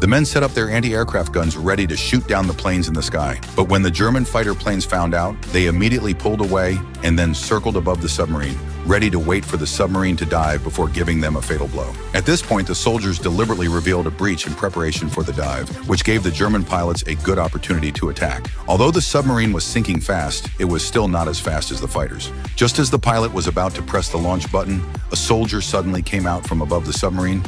The men set up their anti-aircraft guns ready to shoot down the planes in the sky. But when the German fighter planes found out, they immediately pulled away and then circled above the submarine, ready to wait for the submarine to dive before giving them a fatal blow. At this point, the soldiers deliberately revealed a breach in preparation for the dive, which gave the German pilots a good opportunity to attack. Although the submarine was sinking fast, it was still not as fast as the fighters. Just as the pilot was about to press the launch button, a soldier suddenly came out from above the submarine.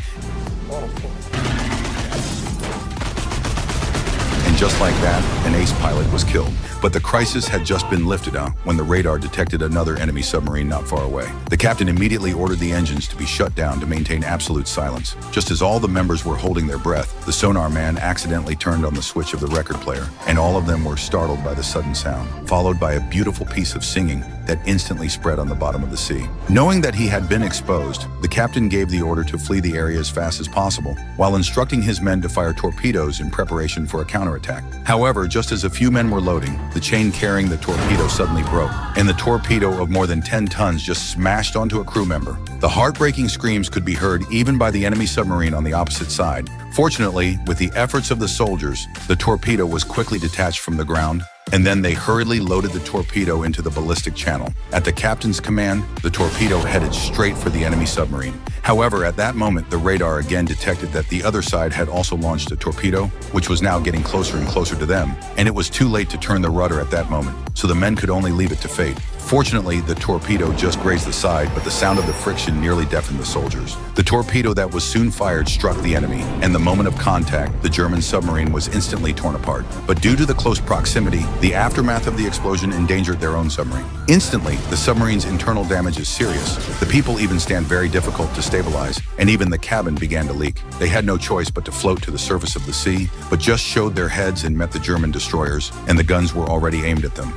And just like that, an ace pilot was killed. But the crisis had just been lifted when the radar detected another enemy submarine not far away. The captain immediately ordered the engines to be shut down to maintain absolute silence. Just as all the members were holding their breath, the sonar man accidentally turned on the switch of the record player, and all of them were startled by the sudden sound, followed by a beautiful piece of singing that instantly spread on the bottom of the sea. Knowing that he had been exposed, the captain gave the order to flee the area as fast as possible, while instructing his men to fire torpedoes in preparation for a counterattack. However, just as a few men were loading, the chain carrying the torpedo suddenly broke, and the torpedo of more than 10 tons just smashed onto a crew member. The heartbreaking screams could be heard even by the enemy submarine on the opposite side. Fortunately, with the efforts of the soldiers, the torpedo was quickly detached from the ground, and then they hurriedly loaded the torpedo into the ballistic channel. At the captain's command, the torpedo headed straight for the enemy submarine. However, at that moment, the radar again detected that the other side had also launched a torpedo, which was now getting closer and closer to them, and it was too late to turn the rudder at that moment, so the men could only leave it to fate. Fortunately, the torpedo just grazed the side, but the sound of the friction nearly deafened the soldiers. The torpedo that was soon fired struck the enemy, and the moment of contact, the German submarine was instantly torn apart. But due to the close proximity, the aftermath of the explosion endangered their own submarine. Instantly, the submarine's internal damage is serious. The people even stand very difficult to stabilize, and even the cabin began to leak. They had no choice but to float to the surface of the sea, but just showed their heads and met the German destroyers, and the guns were already aimed at them.